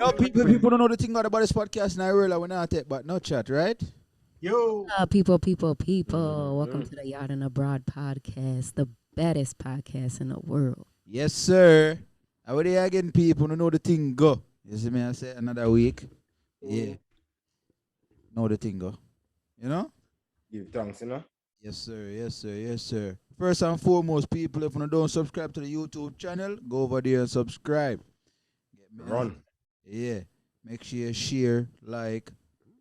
Yo, people don't know the thing about this podcast now. We're not take but no chat, right? Yo. People. Welcome to the Yaad&Abroad podcast, the baddest podcast in the world. Yes, sir. I would again, people don't know the thing go. You see me? I say another week. Yeah. Know the thing go. You know? Give thanks, you know. Yes, sir. Yes, sir. Yes, sir. First and foremost, people, if you don't subscribe to the YouTube channel, go over there and subscribe. Get me? Run. Yeah. Make sure you share, like,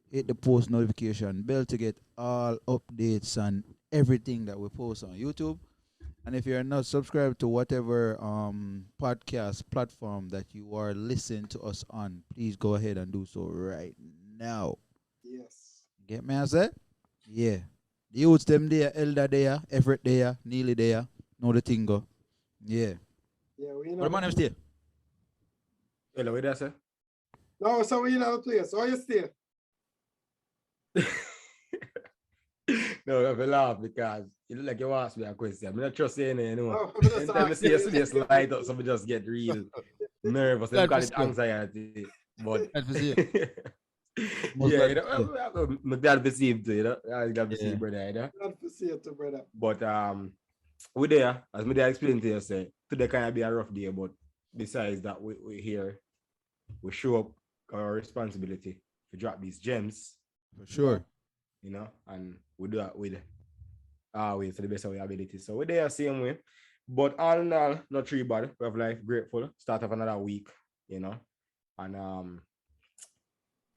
hit the post notification bell to get all updates on everything that we post on YouTube. And if you're not subscribed to whatever podcast platform that you are listening to us on, please go ahead and do so right now. Yes. Get me, I said? Yeah. The youths them there, Elder there, Everett there, Neely there. Know the thing go. Yeah. Yeah, we know. What man stay? Hello, where that, sir? No, so we know the place. So you stay. No, I laugh because you look like you asked me a question. I'm not just saying it, you know. Oh, I'm just Anytime I see you asking. just light up, somebody just get real nervous. They Glad call to it see you. anxiety. But Glad to see yeah, glad you to see know, my dad perceived too, you know. I got to see Yeah. brother, you know. Glad to see you too, brother. But we there, as my dad explained to you, say today can be a rough day, but besides that, we here, we show up our responsibility to drop these gems, For sure. you know, and we do that with our way to the best of our ability. So we're there same way. But all in all, not too bad. We have life grateful. Start of another week, you know. And I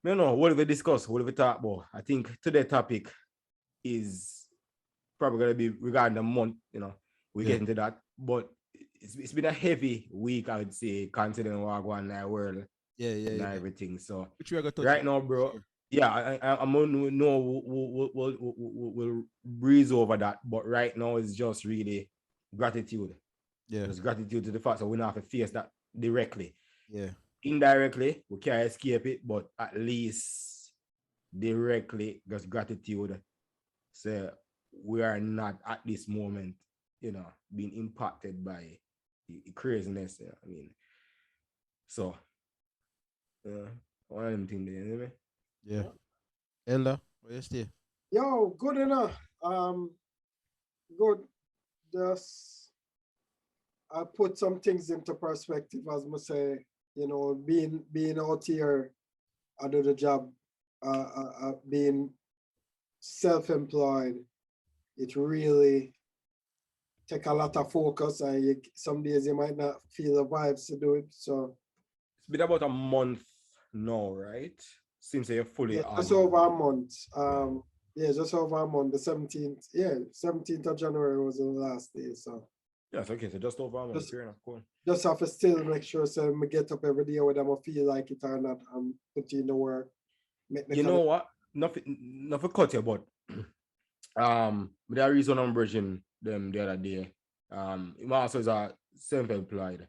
don't know, what do we discuss? What do we talk about? I think today's topic is probably gonna be regarding the month, you know. We get into that. But it's been a heavy week, I would say, considering what going on in the world and Yeah. everything. So Which we are going to right now, bro. Yeah, I'm gonna know we'll breeze over that, but right now it's just really gratitude. Yeah. Just gratitude to the fact that we don't have to face that directly. Yeah. Indirectly, we can't escape it, but at least directly, just gratitude. So we are not at this moment, you know, being impacted by the craziness. You know, I mean, so one of them things there, you know what I mean? Yeah. Elder, where you stay? Yo, good enough. Good. Just I put some things into perspective, as I say, you know, being out here, I do the job, being self-employed, it really take a lot of focus, and some days you might not feel the vibes to do it. So It's been about a month now, right? Since you're fully yeah, on. just over a month. Yeah, just over a month. The 17th. Yeah, 17th of January was the last day. So Yes, okay, so just over a month. Just- Fair enough, cool. just have to still make sure so I get up every day whether I feel like it or not. I'm putting in the work. Make the You know what? Not for cut you, but the reason I'm bridging them the other day. My also is a self-employed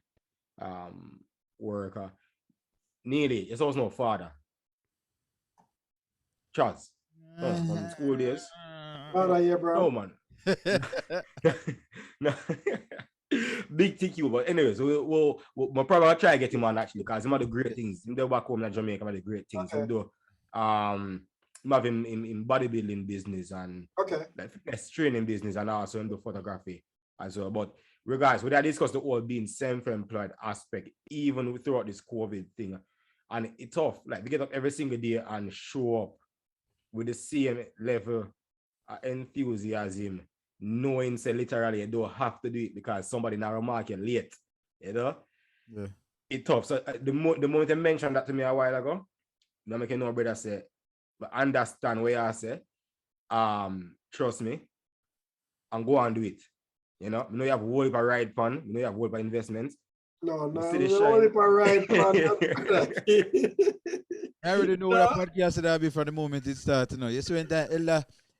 worker. Nearly, it's also no father. Charles. From school days. Father, yeah, bro. No man. No. Big TQ, but anyways, we'll probably try to get him on actually because some of the great things. Him there back home in Jamaica, some of the great things. Okay. Him do him have him in bodybuilding business and Okay. like fitness training business and also in the photography as well. But regardless, we discuss the whole being self-employed aspect, even throughout this COVID thing. And it's tough. Like we get up every single day and show up with the same level of enthusiasm, knowing say literally you don't have to do it because somebody now remark you late. You know? Yeah. It's tough. So the moment you mentioned that to me a while ago, now make you know brother say, but understand what I say. Trust me, and go and do it. You know you have a whole heap of ride fund, you have a whole heap of investments. No, see the only shine. for right. I already know what a podcast that be from the moment it starts. You know, you see when that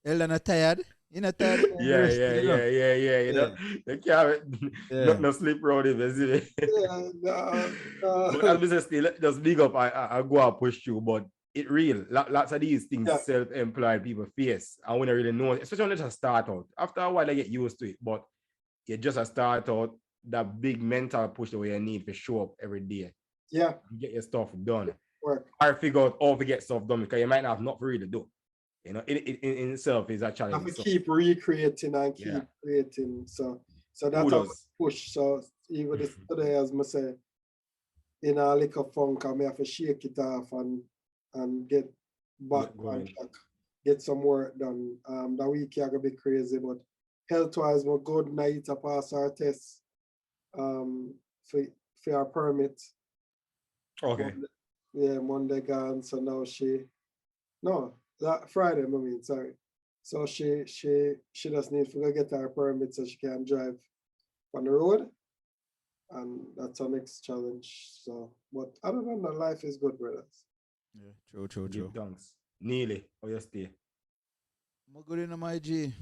Elder not tired. You not tired. Yeah. You know, you can't no sleep around it, basically. But as business still just big up, I go and push through, but it real. Lots of these things self-employed people face. And when I really know, especially when they just start out. After a while, they get used to it, but you just a start out that big mental push the way you need to show up every day. Yeah. Get your stuff done. work. or figure out how to get stuff done because you might not have nothing really to do. You know, it in itself is a Have challenge. to So, keep recreating and keep Yeah. creating. So that's how kudos. push. So even this today, as I say, in a liquor funk, I may have to shake it off and get back Get on going. track, get some work done. That week I gonna be crazy, but health-wise, we're good. Night to pass our test for our permit. Okay. Monday gone. So now that Friday, I mean, sorry. So she just needs to go get her permit so she can drive on the road. And that's our next challenge. So, but other than that, life is good, brothers. Yeah, true. Give thanks. Nearly. How you stay? I'm good in my G,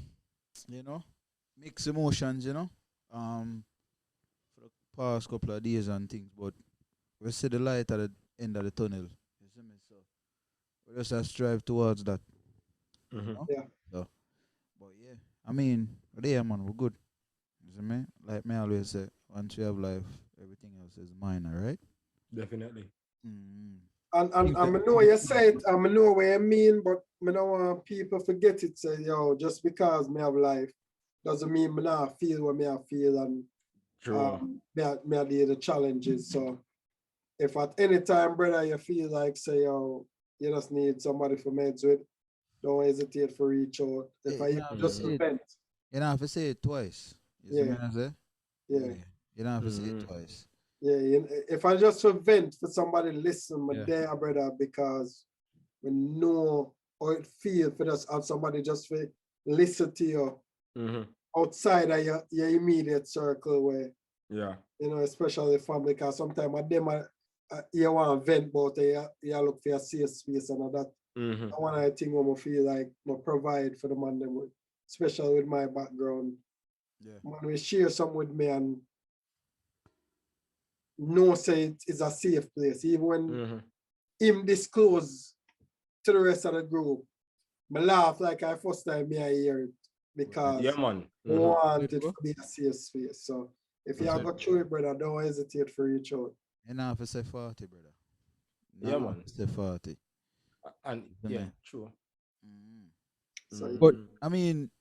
mixed emotions, for the past couple of days and things, but we see the light at the end of the tunnel. You see me? So we just have to strive towards that. Mhm. You know? Yeah. So, but yeah, I mean, we're there, man. We're good. You see me? Like me always say, once you have life, everything else is minor, right? Definitely. Mm. And Things I that- know you say it, I know what you mean, but I don't want people forget it. Say, yo, just because me have life doesn't mean me not feel what me I feel and True. me I deal the challenges. So if at any time, brother, you feel like say, yo, you just need somebody for meds with, don't hesitate for reach out. If Hey, I you know, just say it, vent, you don't have to say it twice. You see me? yeah, I say? yeah. You don't have to say it Mhm. twice. Yeah, if I just vent for somebody listen, my Yeah. there, brother, because we know how it feel for just have somebody just for listen to you Mhm. outside of your immediate circle where, Yeah. especially family, because sometimes you want to vent about it, you look for a safe space and all that. Mhm. I want to think I feel like I provide for the man, them with, especially with my background. Yeah. Man, we share some with me and know say it is a safe place, even when Mhm. him disclose to the rest of the group. I laugh like I first time I hear it because Yeah, man. I Mhm. want it to be a safe space. So if you That's have it. got through it, brother, don't hesitate for each other. You don't have to say 40, brother. You Yeah, don't man. have to say 40. And You see yeah, me? true. Mm. So But, Mhm. I mean,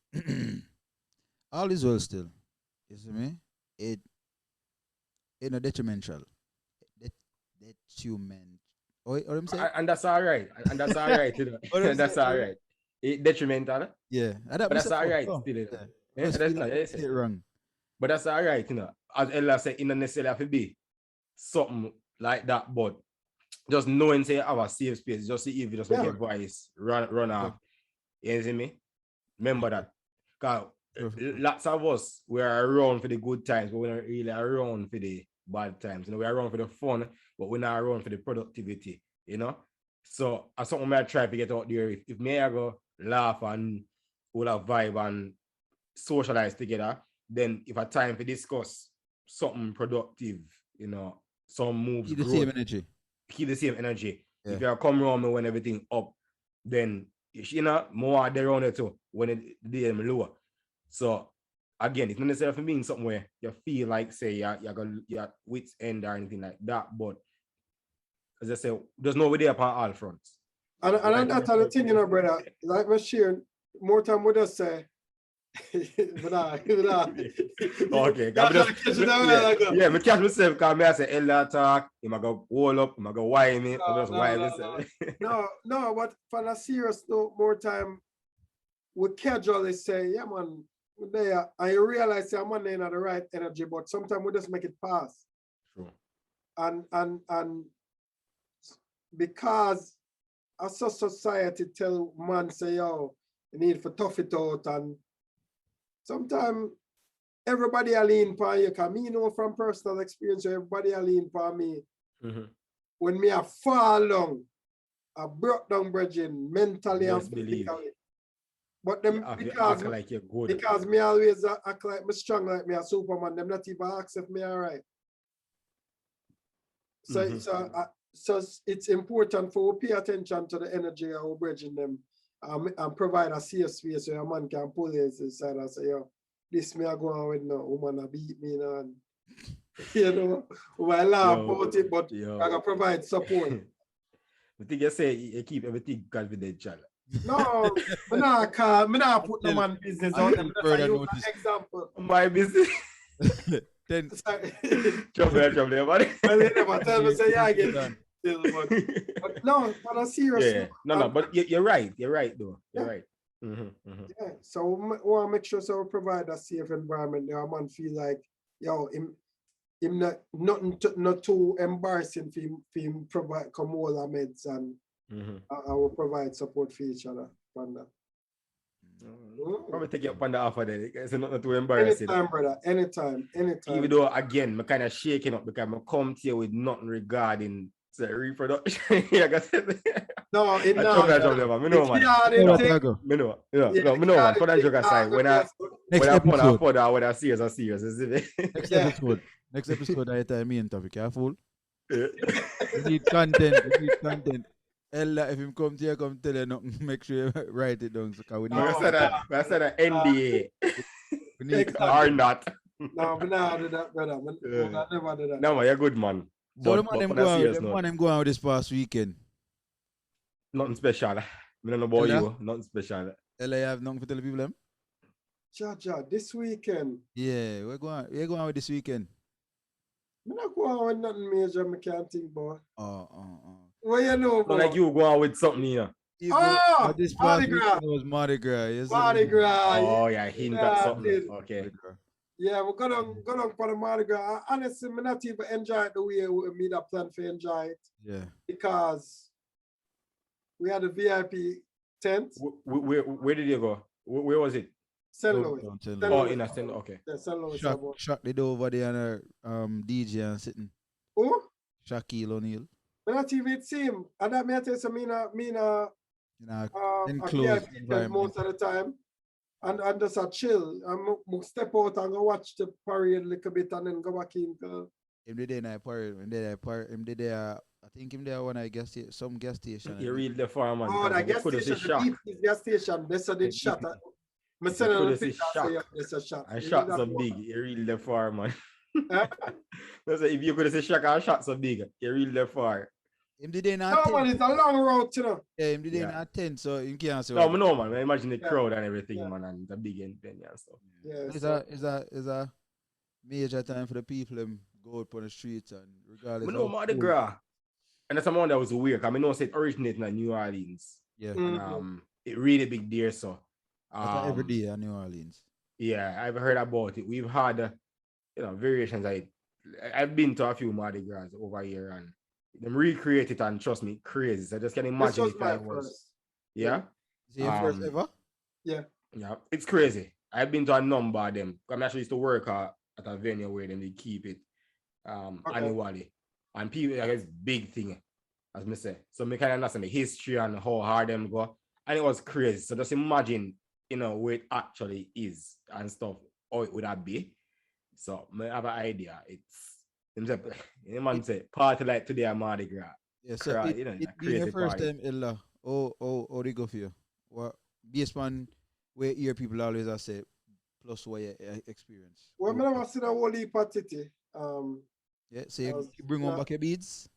all is well still. You see me? It ain't a detrimental. Det- Detriment. What I'm saying? And that's all right. And that's all right. What I'm And that's saying? all right. It detrimental, Yeah. And that but me that's say all fuck. right Oh, still. yeah. I Yeah, just that's feel not like I say it wrong. but that's all right, As Ella said, it don't necessarily have to be something like that, but just knowing say have a safe space, just see if you just make Yeah. your voice run Yeah. off. You see me? Remember Yeah. that. Cause True. lots of us we are around for the good times, but we're not really around for the bad times. We're around for the fun, but we're not around for the productivity, So as something I try to get out there. If me I go laugh and all a vibe and socialize together, then if a time to discuss something productive, some moves, Keep the growth, same energy. keep the same energy. Yeah. If you come around me when everything up, then more there around it too when the day lower. So again, it's not necessarily for being something where you feel like say you're wits end or anything like that. But as I say, there's no way there upon all fronts. And Like, that's the thing, brother. Like we share more time with us say. Okay, yeah, me catch myself because me I say Ella talk, him I go wall up, him I go why me, I just why myself. No, but for a serious note, more time we casually say, yeah, man, there. I realize I'm on the right energy, but sometimes we just make it pass. True. And because as a society tell man say, yo, you need to tough it out, and sometimes everybody are lean for you, because me know from personal experience, everybody are lean for me. Mm-hmm. When me a fall down, I broke down bridging mentally and physically. But them because me always act like me strong like me a Superman, them not even ask if me alright. So so it's important for we pay attention to the energy of our bridging them and provide a safe space where a man can pull his side and say, yo, this me a go on with no woman a beat me now. And, I laugh about it, but I can provide support. I think you say you keep everything confidential. No, me not put no man business out there. That's a notice. example. My business. Then Trouble, buddy. Well, they never tell me say yeah, I get done. still, but no, but I'm serious. Yeah. No, but you're right. You're right, though. You're Yeah. right. Yeah. So we want to make sure so we provide a safe environment. There, a man feel like, yo, him not too embarrassing for him provide come all our meds and I will provide support for each other. From that. Probably take you up on the offer then. It's not too embarrassing. Anytime, brother. Anytime. Even though, again, I'm kind of shaking up because I come to you with nothing regarding the reproduction. Like I said. No, it not. I know, man. Man. For that joke aside, when I put a pod with a serious, isn't it? Next episode, I tell me and topic. Careful. You need content. Ella, if him come to you, come tell you nothing, make sure you write it down. So we need I said an NDA. we need Or not. No, but nah, do that, brother. I never do that. No, man, you're a good man. So the man go out this past weekend. Nothing special. I don't know about you. Nothing special. Ella, you have nothing to tell the people them? Jaja, this weekend. Yeah, we're going out this weekend. I'm not going out with nothing major, I can't think about. Oh. What you know, Not like you go out with something here. This past weekend was Mardi Gras. Yes, Mardi Gras. Oh, yeah, hint at something. Okay. Yeah, we're gonna for the Mardi Gras. Honestly, I'm not even enjoy it the way we made a plan for enjoy it. Yeah. Because we had a VIP tent. Where did you go? Where was it? St. Louis. Oh, in a St. Okay. Yeah, St. Louis. Shaq did over there and DJ and sitting. Who? Shaquille O'Neal. But not even see him. And that may tell you, enclosed most of the time. And just a chill. And step out and go watch the parade a little bit and then go back in. Him did there parade. Him did there. I think him there when I guess some gas station. You read the farm. Oh, that gas station. The gas station. They said it shot. I said it's a shot. And shots so big. You read the far, man. If you could say shock and shots so big, you read the far. Him did there not. No, man, it's a long road, you know. Yeah, him did there not 10, so you can't say. No, man. Imagine the crowd and everything, man, and the big end and stuff. Yeah, it's a major time for the people them go out on the streets and regardless. No, Mardi Gras. And that's someone that was weird. Because I know it originated in New Orleans. Yeah. And, it really big there, so. Every day in New Orleans. Yeah, I've heard about it. We've had, variations. I've been to a few Mardi Gras over here and them recreate it and trust me, crazy. So I just can imagine if I was. Yeah? Is it your first ever? Yeah. Yeah, it's crazy. I've been to a number of them. I actually used to work at a venue where they keep it annually. And people, it's big thing, as me say. So me kind of understand the history and how hard them go. And it was crazy. So just imagine, where it actually is and stuff, how it would have be. So I have an idea. It's man say party like today at Mardi Gras. Yeah, so it being your first time, Ella. Oh, they go for you. What based on where here people always are say plus what you experience. Well, I never seen a whole heap of titty. Yeah, so you bring on back your beads?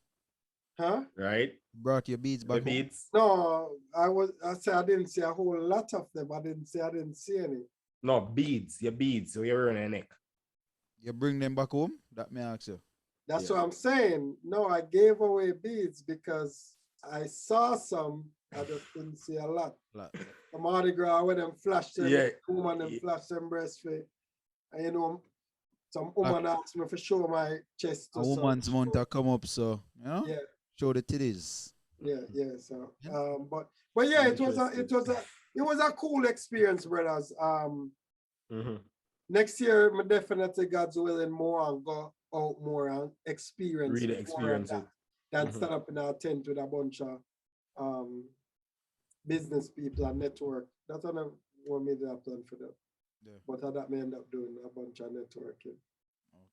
Huh? Right. Brought your beads back. Beads? No, I didn't see a whole lot of them. I didn't see any. No, beads. Your beads. So you're wearing a neck. You bring them back home? That may ask you. That's what I'm saying. No, I gave away beads because I saw some. I just didn't see a lot. The Mardi Gras when them flash them, woman them flash them breastfeed. And some woman asked me for show my chest. A woman's month to come up, so show the titties. Yeah. So but yeah, it was a cool experience, brothers. Next year, me definitely God's willing more and go out more and experience. Really experience it. Than stand up in a tent with a bunch of business people and network. That's what I made that plan for them. Yeah. But that may end up doing a bunch of networking.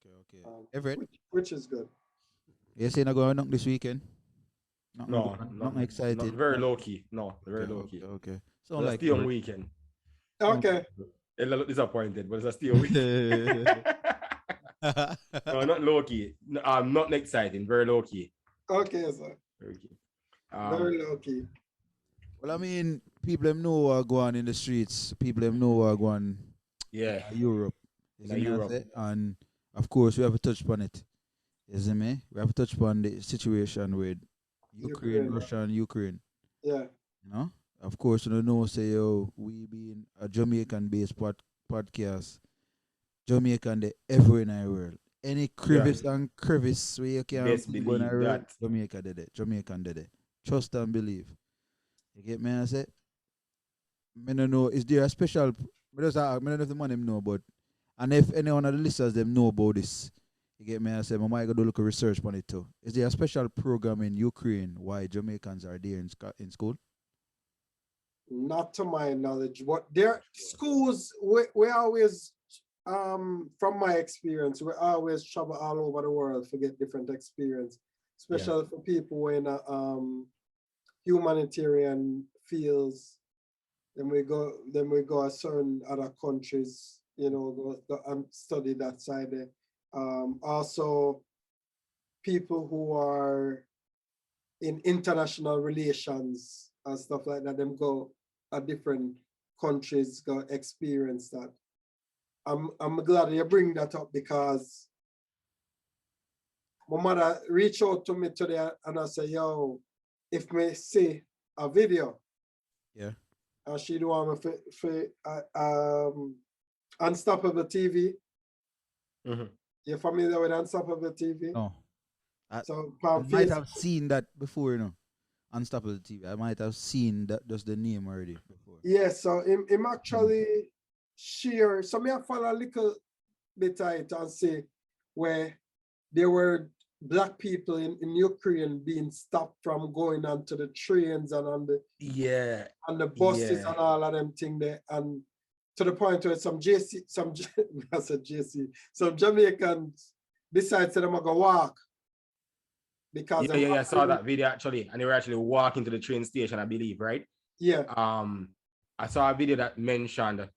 Okay. Everett? Which is good. You saying I'm going to knock this weekend? Not excited. Not very low key. No, very low key. Okay. So like stay on weekend. Okay. A little disappointed, but it's still weekend. No, not low key. Not exciting. Very low key. Okay, sir. Very key. Very low key. Well, I mean, people them know what go on in the streets. People them know what go on Yeah, in Europe. You see in me I Europe. say? And of course, we have to touch upon it. You see me? We have to touch upon the situation with Ukraine, Ukraine. Russia, and Ukraine. Yeah. You know? Of course, you know, say, yo, we being a Jamaican based podcast, Jamaican the everywhere in the world. Any crevice and crevice where you can Best go in the believe world, that. Jamaica did it. Jamaican did it. Trust and believe. You get me? I say, I don't know, is there a special, I don't know if the man them know, but, and if any one of the listeners them know about this, you get me? I say, I might go do a little research on it too. Is there a special program in Ukraine why Jamaicans are there in school? Not to my knowledge, but there schools we always from my experience, we always travel all over the world to get different experience, especially for people who are in a humanitarian fields. Then we go a certain other countries, you know, go and study that side there. Also people who are in international relations and stuff like that, them go at different countries, go experience that. I'm glad you bring that up because my mother reached out to me today and I say, yo, if me see a video, Yeah. and she do want me for Unstoppable TV. Mm-hmm. You familiar with Unstoppable TV? No. So I might have seen that before, you know. Unstoppable TV. I might have seen that just the name already before. Yes, so him actually share. So me I follow a little bit of it and see where there were black people in Ukraine being stopped from going onto the trains and on the buses and all of them thing there, and to the point where some Jamaicans decide to them go walk because I saw that video actually, and they were actually walking to the train station, I believe, right? Yeah. I saw a video that mentioned,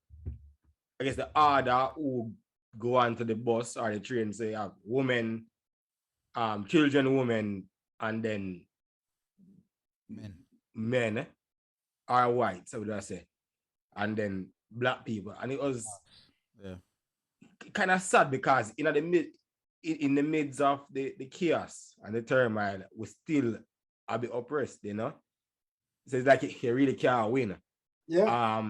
I guess, the order who go onto the bus or the train, say women, children, women, and then men are white, so would I say, and then black people, and it was kind of sad because in the midst of the chaos and the turmoil, we still a bit oppressed, you know. So it's like you really can't win. Yeah.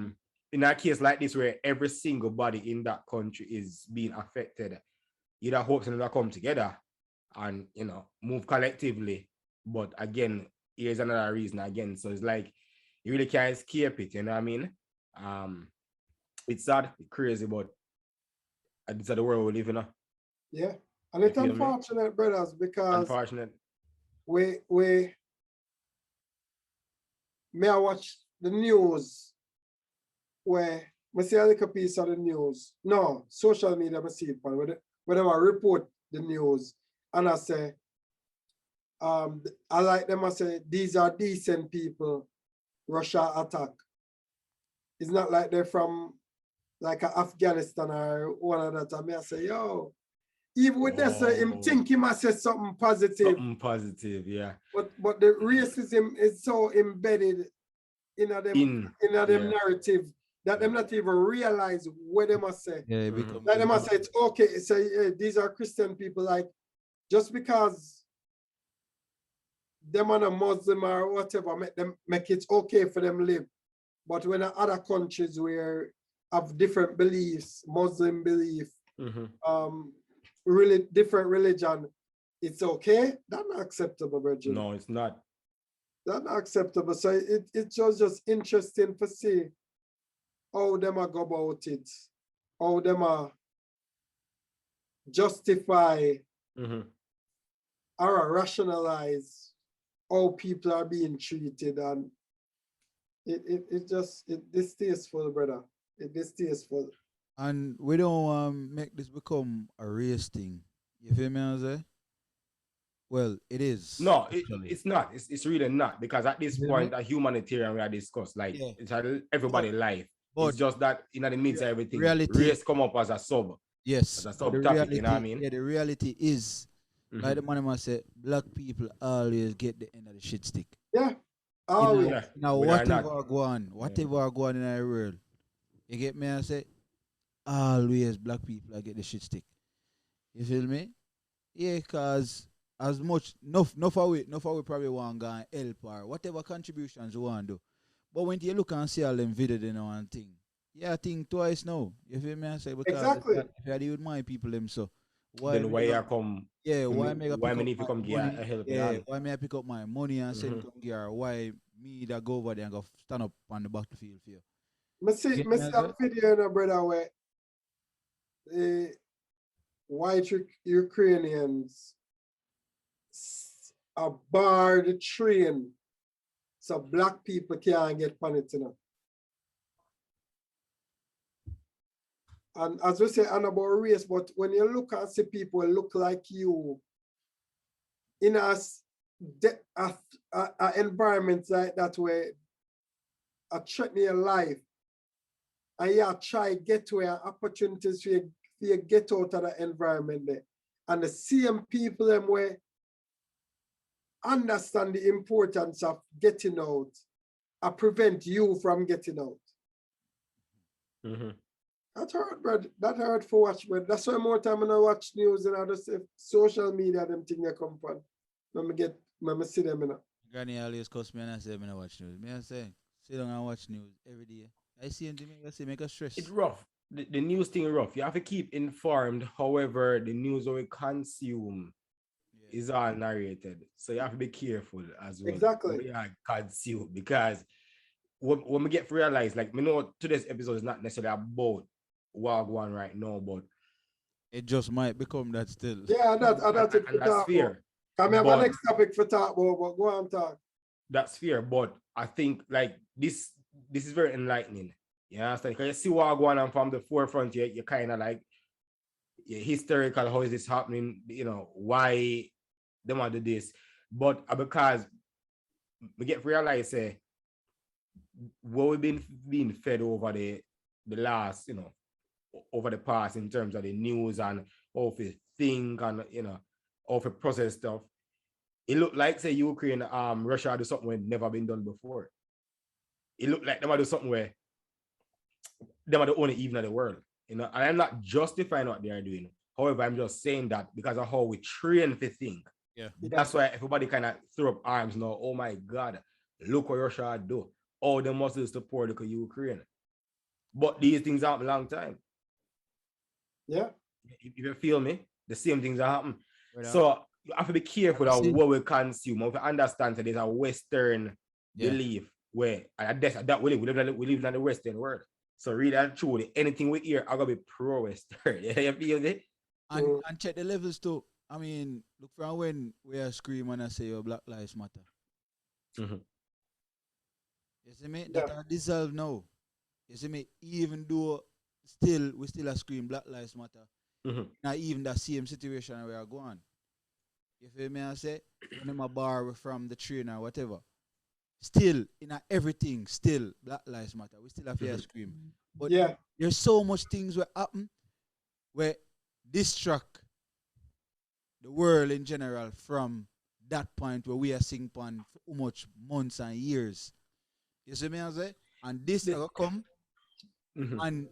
In a case like this where every single body in that country is being affected, you'd have hopes to come together and, you know, move collectively. But again, here's another reason again. So it's like you really can't escape it, you know what I mean? It's sad, it's crazy, but it's the world we live in. Yeah. And it's unfortunate, brothers, because we may I watch the news where I see a little piece of the news. No, social media, I see it, but whenever I report the news and I say, I like them, I say, these are decent people, Russia attack. It's not like they're from like Afghanistan or one of that. I mean, I say, yo, even with this, him think he must say something positive. Something positive, yeah. But the racism is so embedded in them narrative that them not even realize what they must say. Yeah, like they must say it's okay. Say these are Christian people. Like just because them are a Muslim or whatever, make it okay for them live. But when other countries where have different beliefs, Muslim belief, really different religion, it's okay. That's not acceptable, Virgin. No, it's not. That's not acceptable. So it's just interesting to see how them are go about it, how them are justify or rationalize how people are being treated, and it distasteful, brother. It distasteful. And we don't make this become a race thing. You feel me, I say? Well, it is. No, it's not. It's really not, because at this point, a humanitarian we are discussed, like it's everybody's life. But it's just that in the midst of everything, race come up as a sub. Yes, as a subtopic, you know what I mean? Yeah, the reality is, like the man must say, black people always get the end of the shit stick. Yeah. Always. Yeah. Now With or whatever not. go on, whatever go on in our world, you get me? I say always black people I get the shit stick. You feel me? Yeah, cause as much no for we probably want to go and help or whatever contributions we want to do. But when you look and see all them videos you know and thing, yeah, think twice now. You feel me? I say because Exactly. if you deal with my people them so why Then me why go you come? yeah, why me go Why pick me up need to my come get money? a helping Yeah, hand? why me I pick up my money and send Mm-hmm. come here? Why me that go over there and go stand up on the battlefield for you? Me see, Get me me see as a well? video, you know, brother, where the white Ukrainians bar the train so black people can't get on it, you know. And as we say, and about race, but when you look and see people look like you in a environment like that where a threaten your life, and you try get to where opportunities for you get out of the environment there. And the same people them where understand the importance of getting out and prevent you from getting out. Mm-hmm. That hurt, bro. That hurt for watch, but that's why more time when I watch news and I just say social media, them thing they come from. When I see them, you know. Granny always cuss me and I say me not watch news. Me I say sit down and watch news every day. I see him to make a It's stress. rough. The news thing rough. You have to keep informed. However, the news that we consume Yeah. is all narrated. So you have to be careful as well. Exactly. We are consumed because when we get to realize, like, we know today's episode is not necessarily about Wagwan right now, but It just might become that still. Yeah, that's it and for that's talk about. fair. Can we have a But next topic for talk about, but go on talk. that's fair. But I think like this is very enlightening. You understand? Because you see Wagwan and from the forefront, you kind of like historical. How is this happening? You know why they want to do this, but because we get to realize what we've been being fed over the last, over the past in terms of the news and how to think and how to process stuff. It looked like say Ukraine, Russia do something where never been done before. It looked like they might do something where they might the only even in the world. And I'm not justifying what they are doing. However, I'm just saying that because of how we train to think. Yeah. That's why everybody kind of threw up arms now. Oh my God, look what Russia do. All they must do is support the Ukraine. But these things happen a long time. Yeah. If you feel me, the same things that happen. Right. So you have to be careful of what we consume. If you understand that there's a Western belief where and that we live in the Western world. So really and truly, anything we hear, I'm gonna be pro-Western. You feel me? And check the levels too. I mean, look from when we are screaming and I say your Black Lives Matter. Mm-hmm. You see me? That are dissolved now. You see me? Even though we still are screaming Black Lives Matter. Mm-hmm. Not even the same situation we are going. You feel me? I say when I'm a bar from the train or whatever. Still, in everything, still Black Lives Matter. We still have to scream. But there's so much things that happen where distract the world in general from that point where we are seeing for much months and years. You see me I say? And this will come and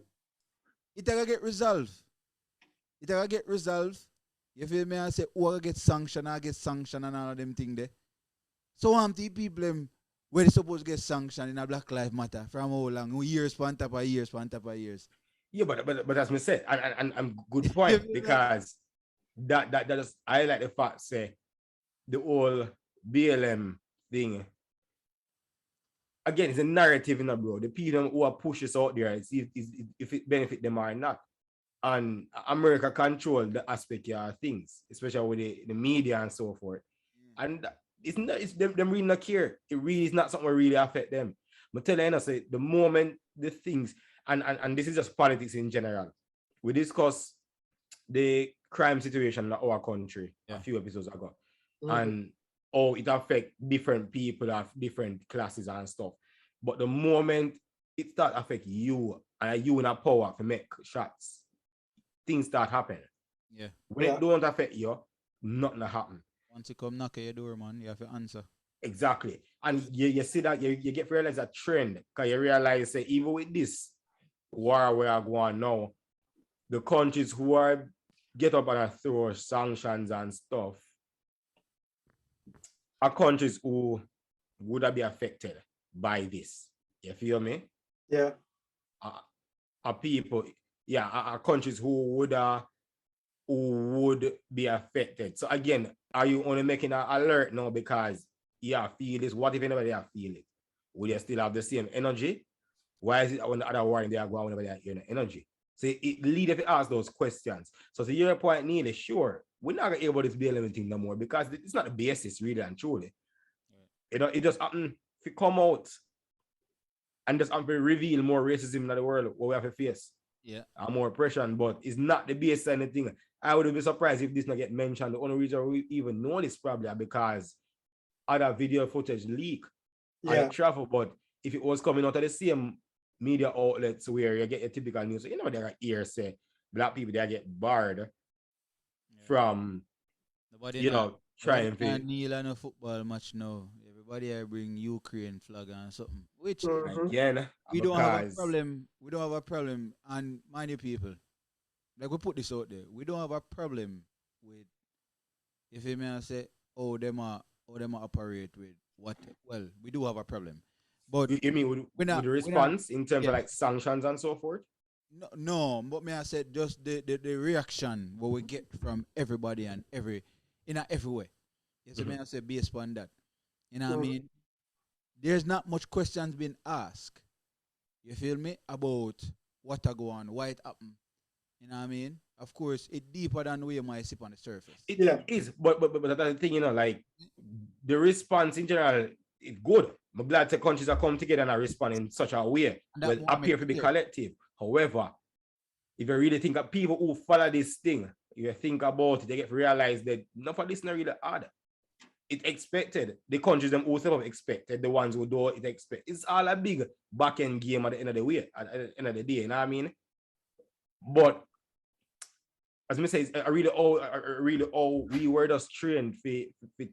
it will get resolved. It will get resolved. You feel me? I say, oh, I get sanctioned and all of them things there. So the people where they supposed to get sanctioned in a Black Lives Matter from how long? Years upon top of years upon top of years. Yeah, but as me said, and good point because that just highlight the fact say the whole BLM thing. Again, it's a narrative in bro. The people who are pushes out there, see if it benefit them or not. And America control the aspect of things, especially with the media and so forth. And it's not, it's them really not care. It really is not something that really affect them. But tell you, say the moment the things and this is just politics in general. We discuss the crime situation in our country a few episodes ago. And it affect different people of different classes and stuff. But the moment it start affect you and you in a power to make shots, things start happening. Yeah. When it don't affect you, nothing happen. Once you come knock at your door, man, you have to answer. Exactly. And you see that you get to realize a trend because you realize that even with this war we are going now, the countries who are get up and throw sanctions and stuff are countries who would be affected by this. You feel me? Yeah. Are people, are countries who would be affected. So again, are you only making an alert now because feel this? What if anybody feel it? Will you still have the same energy? Why is it when the other warring they are going whenever they are hearing energy? So it lead if you ask those questions. So to your point, Neil, sure, we're not gonna able to be anything no more because it's not the basis really and truly. You know, it just happen to come out and just reveal more racism in the world what we have to face. Yeah. And more oppression, but it's not the base anything. I would be surprised if this not get mentioned. The only reason we even know this probably because other video footage leak and it travel, but if it was coming out of the same media outlets where you get a typical news, so you know, they hear say black people they get barred from trying to kneel on a football match now. Everybody I bring Ukraine flag and something. Which again we don't have a problem. We don't have a problem. And mind you people, like we put this out there, we don't have a problem with if a man say, them are operate with what, well, we do have a problem. But you mean with the response in terms of like sanctions and so forth? No, but me I said just the reaction what we get from everybody and everywhere. You see me I say based on that. You know what I mean? There's not much questions being asked. You feel me? About what are go on, why it happened. You know what I mean? Of course, it's deeper than where you might sit on the surface. It is, but that's the thing, you know, like the response in general is good. I'm glad the countries are come together and are responding in such a way that appear to be collective. However, if you really think of people who follow this thing, if you think about it, they get to realize that enough of this is not really hard. It's expected. The countries them who have expected, the ones who don't expect. It's all a big back end game at the end of the way, at the end of the day, you know what I mean? But as I say, I really all we were just trained to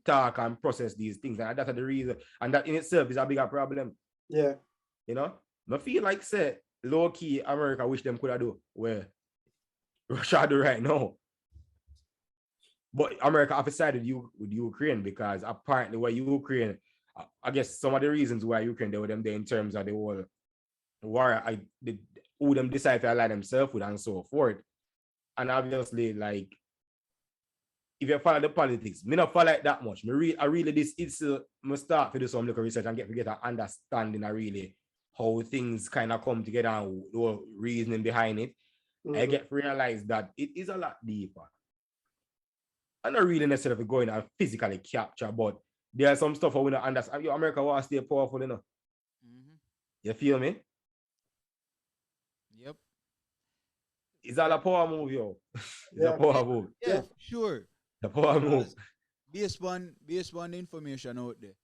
talk and process these things, and that's the reason. And that in itself is a bigger problem. Yeah. You know, I feel like say low key America wish them could have do where Russia do right now. But America have sided with Ukraine because apparently where Ukraine, I guess some of the reasons why Ukraine they were them there in terms of the whole war, who them decide to ally themselves with and so forth. And obviously, like, if you follow the politics, me not follow it that much. I really this it's me start to do some little research and get an understanding of really how things kind of come together and the reasoning behind it. I get to realize that it is a lot deeper. I'm not really necessarily going to physically capture, but there's some stuff I want to understand. America wants to stay powerful, you know. You feel me? Yep. It's all a power move, yo. It's a power move. Yeah, sure. The power move. Based on the information out there,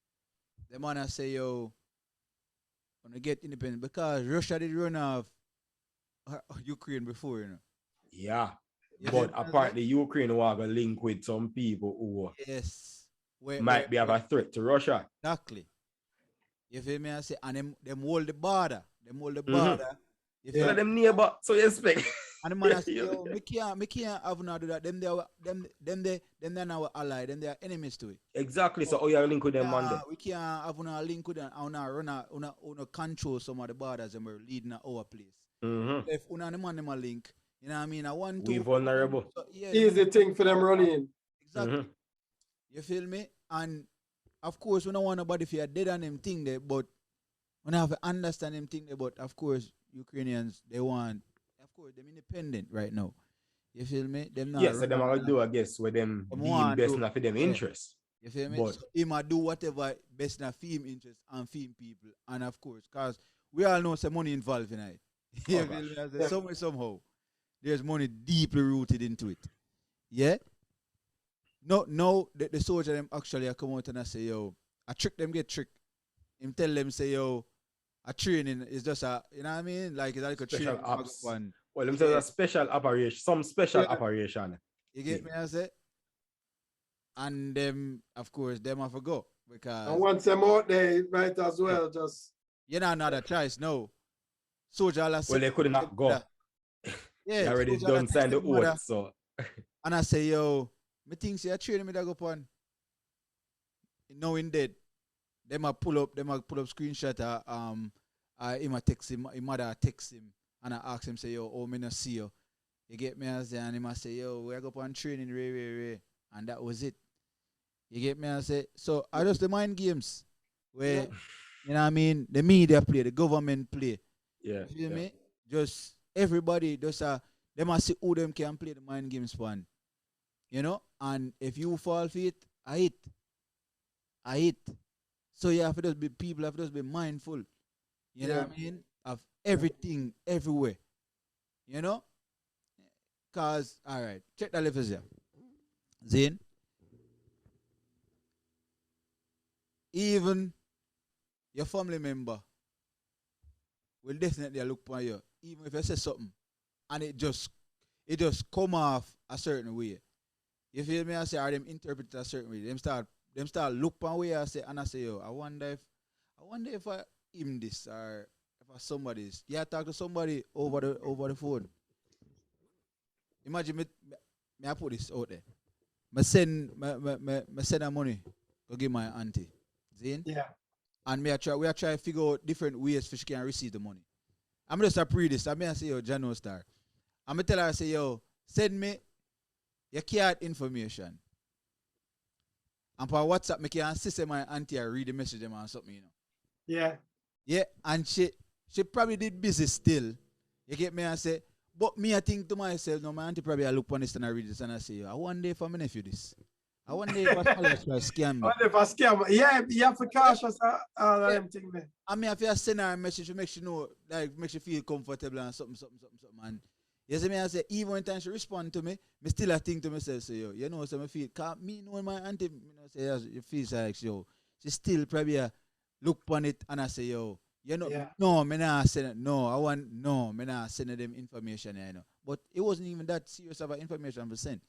the man I say, yo, when they get independent, because Russia did run off Ukraine before, you know. Yeah. But apparently Ukraine will have a link with some people who might be of a threat to Russia. Exactly. You feel me? I say, and them hold the border. Them hold the border. You feel them neighbor, so you expect. And the man I say, yo, me can't have no do that. Them they're our ally, them they are enemies to it. Exactly. So you have a link with them, man. We can't have no link with them. I wanna control some of the borders and we're leading our place. If una the man them a link, you know what I mean? I want to. We vulnerable. So, easy thing for them running. Exactly. You feel me? And of course, we don't want nobody to dead on them thing there, but we have to understand them thing there. But of course, Ukrainians, they want, of course, them independent right now. You feel me? Them not so them are going to do, I guess, with them being best enough for them interests. You feel me? But so he might do whatever best enough for him interest and film people. And of course, because we all know some money involved in it. You feel me? Somehow. There's money deeply rooted into it. Yeah? No, the soldier them actually come out and I say, yo, I trick them get tricked. Him tell them say, yo, a training is just a, you know what I mean? Like it's like a special training. ops. Well, them say a special operation, some special operation. You get me, I say? And them, of course, them have to go. Because And once I'm out there, it might as well just. you know another choice. No. Soldier all Well, they could not go. They Yeah, already soldier all done signed the text them mother. oath, so. And I say, yo, me think say a training me that go upon. Knowing that, them a pull up screenshot him a text him, his mother text him and I ask him, say, yo, oh me not see you. You get me as and him a say, yo, we go upon training, Ray. And that was it. You get me as say, so I just the mind games where you know what I mean, the media play, the government play. Yeah. You feel me? Just everybody just they must see who them can play the mind games fun. You know? And if you fall for it, I hit. So you have to just be people have to just be mindful. You know what I mean? Of everything, everywhere. You know? Cause alright, check the levels here. Zane. Even your family member will definitely look for you. Even if you say something and it just come off a certain way. You feel me? I say, or them interpret it a certain way. Them start look one way I say, and I say, yo, I wonder if I him this or if I somebody's. Yeah, talk to somebody over the phone. Imagine me I put this out there. Me send her money to give my auntie. Zane? Yeah. And we are try to figure out different ways for she can receive the money. I'm just a pre this. I say, yo, Jano Star. I'm gonna tell her, I say, yo, send me your card information. And for WhatsApp, I can assist my auntie I read the message them or something, you know. Yeah. Yeah, and she probably did busy still. You get me? I say, but me I think to myself, no, my auntie probably I look on this and I read this and I say, I wonder if I'm nephew this. I wonder if I try to scam me. I wonder if I scam. Yeah, you have to cautious all of them things there. I mean, if you send her a message to make she know, like, make she feel comfortable and something. And you see me, I say, even when time she respond to me, me still I think to myself, say, yo, you know, so me feel, cause me know my auntie, you know, say, yes, you feel like, yo, she still probably look on it and I say, yo, you know, no, me not send it, me not send them information, you know. But it wasn't even that serious of information I sent.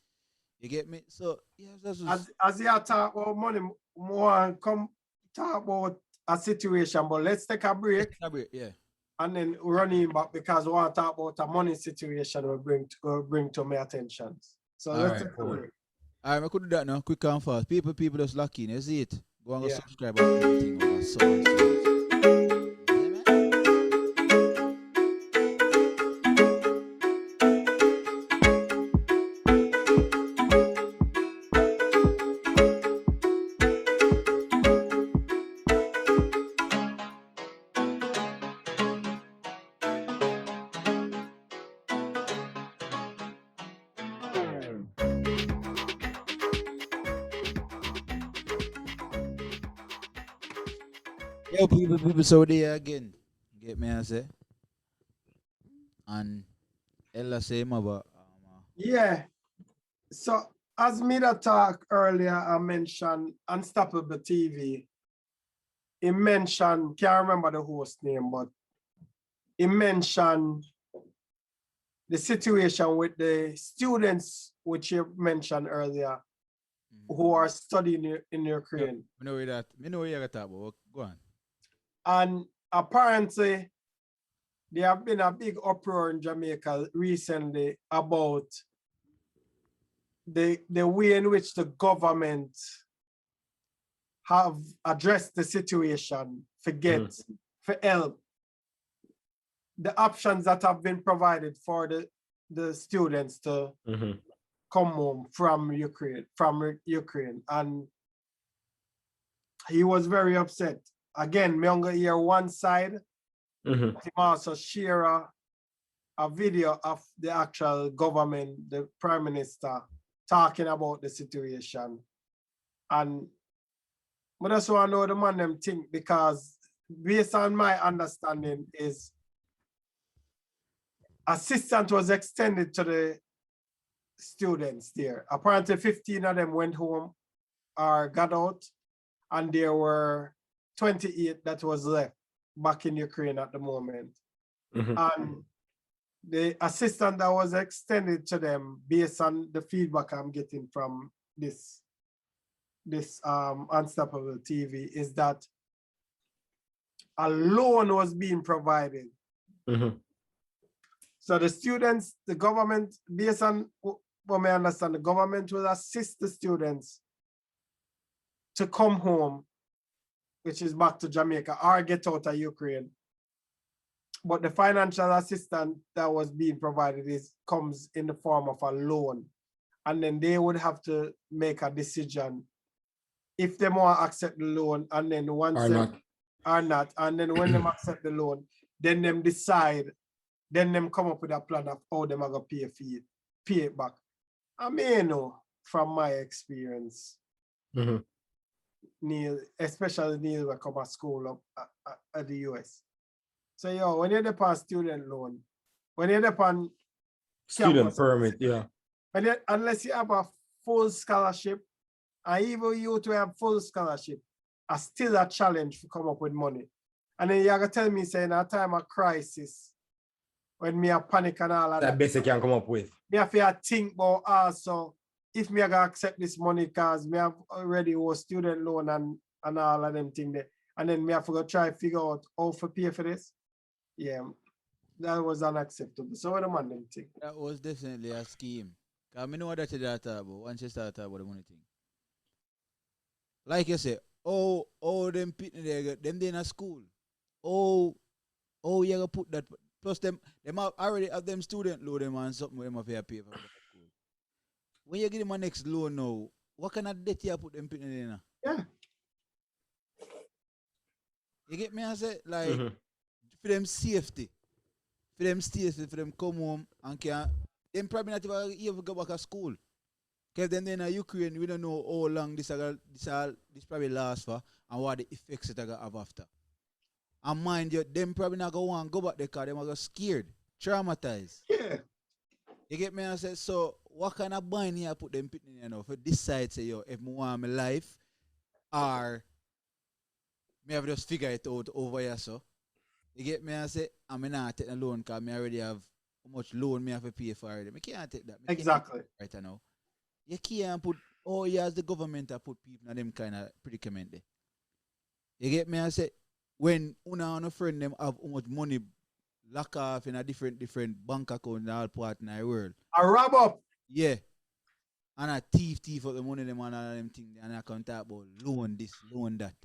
You get me? So, yeah, that's as you talk about money, more come talk about a situation, but let's take a break. Yeah. And then running back because we want to talk about a money situation will bring to my attention. So let's take a break. All right, I could do that now, quick and fast. People just lucky, you see it? Go and go subscribe and everything over so. Yo, people, so there again. Get me, I say. And Ella say about. Yeah. So as me that talk earlier, I mentioned Unstoppable TV. He mentioned, can't remember the host name, but he mentioned the situation with the students, which you mentioned earlier, who are studying in Ukraine. I know that. I know you got that, but go on. And apparently, there have been a big uproar in Jamaica recently about the way in which the government have addressed the situation for help. The options that have been provided for the students to come home from Ukraine. And he was very upset. Again, me only hear one side. He also share a video of the actual government, the prime minister, talking about the situation. And I just want to know the man them think, because based on my understanding is assistance was extended to the students there. Apparently 15 of them went home or got out, and there were 28 that was left back in Ukraine at the moment. And the assistance that was extended to them, based on the feedback I'm getting from this this Unstoppable TV is that a loan was being provided. Mm-hmm. So the students, the government, based on what I understand, the government will assist the students to come home, which is back to Jamaica, or get out of Ukraine. But the financial assistance that was being provided comes in the form of a loan. And then they would have to make a decision if they want to accept the loan, and then once or not, and then when them accept the loan, then them decide, then them come up with a plan of how them are gonna pay it back. I mean, you know, from my experience, Neil, especially Neil, will come to school up at the US. So yo, when you're upon student loan, when you're upon student permit, yeah. Unless you have a full scholarship, and even you to have full scholarship, are still a challenge to come up with money. And then you're gonna tell me, say, in a time of crisis, when me a panic and all of that best you can come up with. Me have to think about also if me gonna accept this money, because me have already a student loan and all of them things there. And then me have to go try to figure out how to pay for this. Yeah, that was unacceptable. So what the man them think? That was definitely a scheme. Cause I know what that about once you start talking about the money thing. Like you say, them people them they in a school. You gotta put that plus them already have them student loan them and something them have to pay for that school. When you give them a next loan now, what kind of debt you put them people in? Yeah. You get me? I say like for them safety. For them come home and them probably not even go back to school. Because then in Ukraine, we don't know how long this probably lasts for and what the effects it have after. And mind you, them probably not going to want to go back there because they are scared, traumatized. Yeah. You get me? I said, so what kind of bind here put them people in for decide say, yo, if I want my life or me have just figure it out over here, so. You get me? I say, I'm not taking a loan because I already have how much loan me have to pay for already. I can't take that. Exactly. Right now. You can't put, as the government to put people in them kind of predicament there. You get me? I say, when una and a friend them have how much money lock off in a different bank account in all part in the world. A rob up. Yeah. And a thief up the money them and all them things and I can talk about loan this, loan that.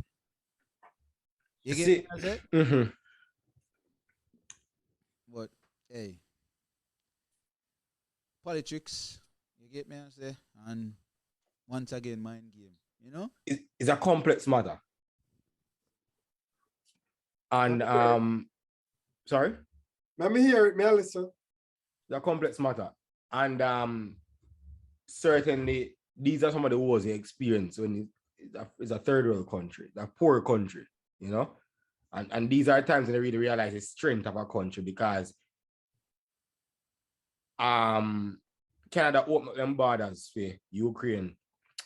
You get me? I say? But hey, politics, you get me? I say, and once again, mind game. You know, it's a complex matter. And sorry. Let me hear it. May I listen? It's a complex matter, and certainly these are some of the wars you experience when it's a third world country, a poor country. You know. And these are times when they really realize the strength of a country because Canada opened up them borders for Ukraine.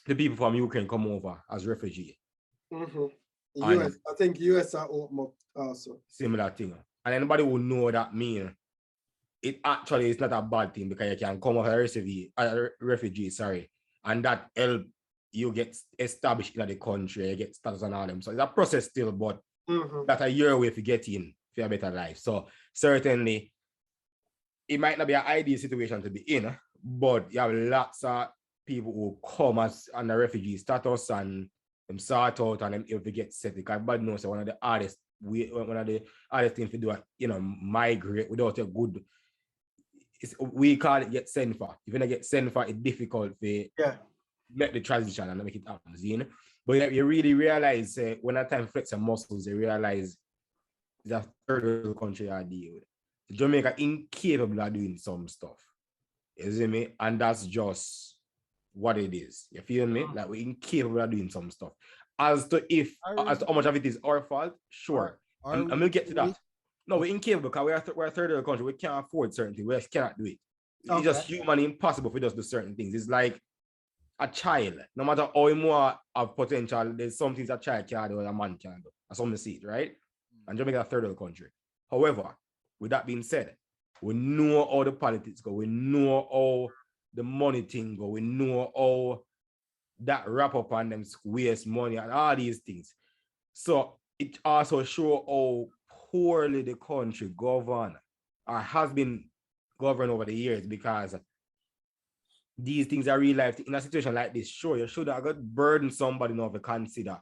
The people from Ukraine come over as refugees. US, I think US are open up also. Similar thing. And anybody who know that mean it actually is not a bad thing because you can come as a refugee, and that help you get established in the country, you get status and all them. So it's a process still, but that's a year away to get in for a better life. So certainly, it might not be an ideal situation to be in, but you have lots of people who come as under refugee status and them sort out and them if they get set. Because everybody knows one of the hardest things to do, migrate without a good. We call it get sent for. If you don't get sent for, it's difficult to make the transition and make it happen. You know? But you really realize when that time flex your muscles, you realize it's a third world country I deal with. Jamaica incapable of doing some stuff. You see me? And that's just what it is. You feel me? Like we're incapable of doing some stuff. As to how much of it is our fault, sure. And we'll get to that. No, we're incapable because we're a third world country. We can't afford certain things. We just cannot do it. It's just humanly impossible for us to do certain things. It's like a child. No matter how more of potential, there's some things a child can do and a man can do. That's some see it, right? And Jamaica a third world country. However, with that being said, we know how the politics go. We know how the money thing go. We know how that wrap up on them waste money and all these things. So it also shows how poorly the country governed or has been governed over the years, because these things are real life. In a situation like this, sure, you should have got burden somebody enough to consider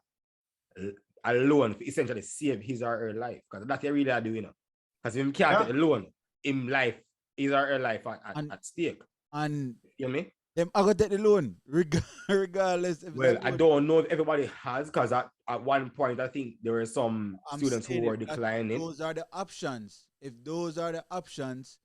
a loan to essentially save his or her life, because that's what you really are doing. Because if you can't take a loan, in life, his or her life at stake. And you know me? Them I got take the loan, regardless. If Well, I don't know if everybody has, because at one point, I think there were some students who were declining. Those are the options. If those are the options,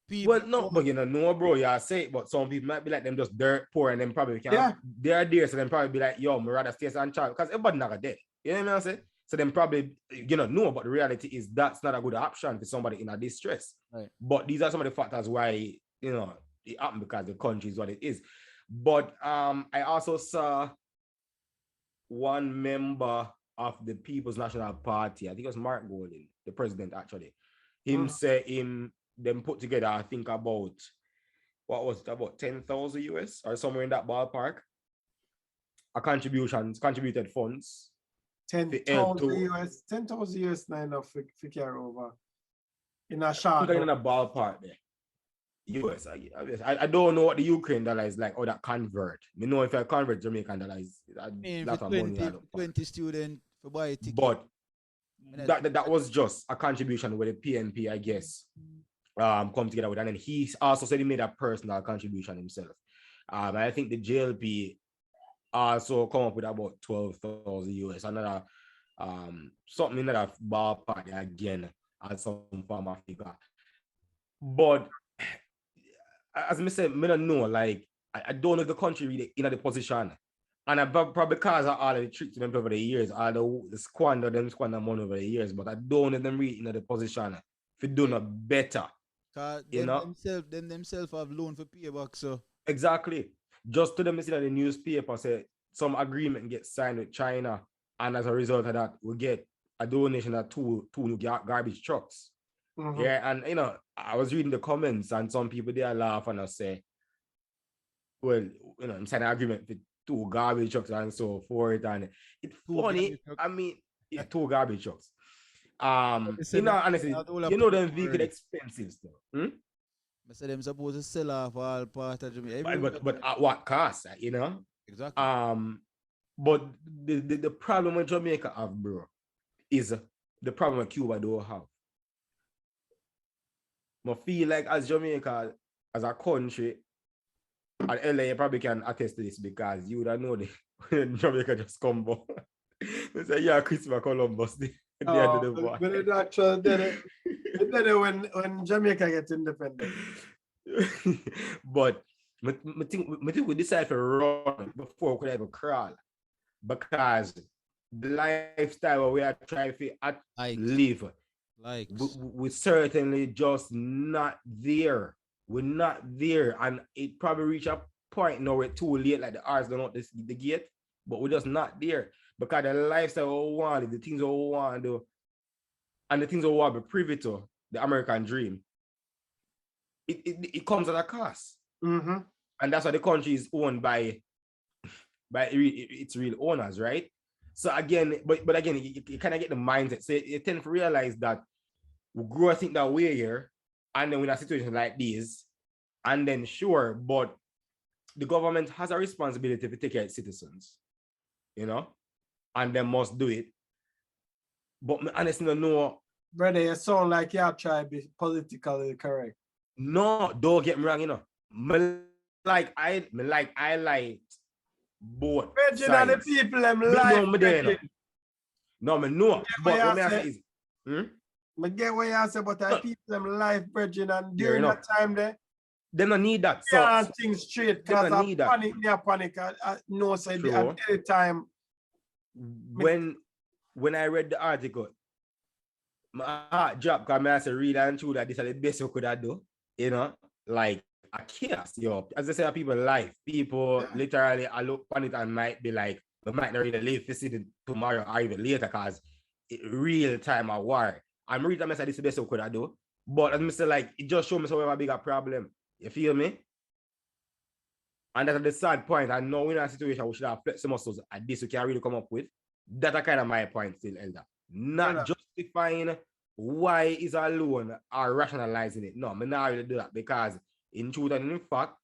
people. Well, no, but no, bro, yeah, I say it, but some people might be like them just dirt poor and then probably can't. Yeah. They're there, so then probably be like, yo, me rather stay and child, because everybody not dead. You know what I'm saying? So then probably, no, but the reality is that's not a good option for somebody in a distress. Right. But these are some of the factors why, it happened, because the country is what it is. But I also saw one member of the People's National Party, I think it was Mark Golding, the president actually, them put together, I think about, what was it, about 10,000 US or somewhere in that ballpark, contributed funds. 10,000 US, 10,000 US, nine of figure over in a short. In a ballpark there. US, I don't know what the Ukraine dollar is like, or that convert. You know, if I convert Jamaican dollar is a lot of money. 20 students for buy a ticket. But that was just a contribution with the PNP, I guess, come together with, and then he also said he made a personal contribution himself. I think the JLP also come up with about 12,000 US, another something in that ballpark again as some form of figure. But as I said, I don't know, like I don't know if the country really in the position, and I probably because of all of the tricks them over the years, all the squander money over the years, but I don't know them really in the position if you do not better. Themselves have loan for payback, so exactly. Just to them, see that the newspaper say some agreement gets signed with China, and as a result of that, we get a donation of two new garbage trucks. Mm-hmm. Yeah, and I was reading the comments, and some people there laugh and say, well, I'm signing an agreement with 2 garbage trucks and so forth, and it's funny. I mean, two garbage trucks. Honestly, them vehicle expensive stuff. I said them supposed to sell off all part of Jamaica. But at what cost, Exactly. But the problem with Jamaica have, bro, is the problem with Cuba don't have. I feel like as Jamaica, as a country, and LA probably can attest to this, because you would know when Jamaica just come back. They say, yeah, Christopher Columbus. When Jamaica gets independent. But I think we decided to run before we could ever crawl, because the lifestyle we are trying to live, we're certainly just not there. We're not there, and it probably reach a point now where it's too late, like the R's don't know the gate, but we're just not there, because the lifestyle we want, the things we want to do, and the things we want to be privy to, the American dream, it comes at a cost. Mm-hmm. And that's why the country is owned by its real owners, right? So again, but again, you kind of get the mindset. So you tend to realize that we grow, I think, that way here, and then in a situation like this, and then sure, but the government has a responsibility to take care of its citizens, and they must do it. But I honestly don't know. Brother, you sound like you try to be politically correct. No, don't get me wrong, I like both. Virgin the people them like. No, but what I say is, I get what you say, but I people them life, Virgin, and during that time there, they don't need that. So things straight, because I panic. I know, say at any time. When I read the article, my heart dropped, because I said, read and true that this is the best you could have do, like a chaos, as I say, people life, people literally, I look on it and might be like, we might not really live to see it tomorrow or even later, because it real time of war. I'm reading that this is the best you could have do, but as I say, like, it just shows me so we have a bigger problem. You feel me? And that's the sad point. I know we're in a situation we should have flexed some muscles at this we can really come up with. That's kind of my point still, Elder. Not justifying why is alone or rationalizing it. No, I'm not really do that because in truth and in fact,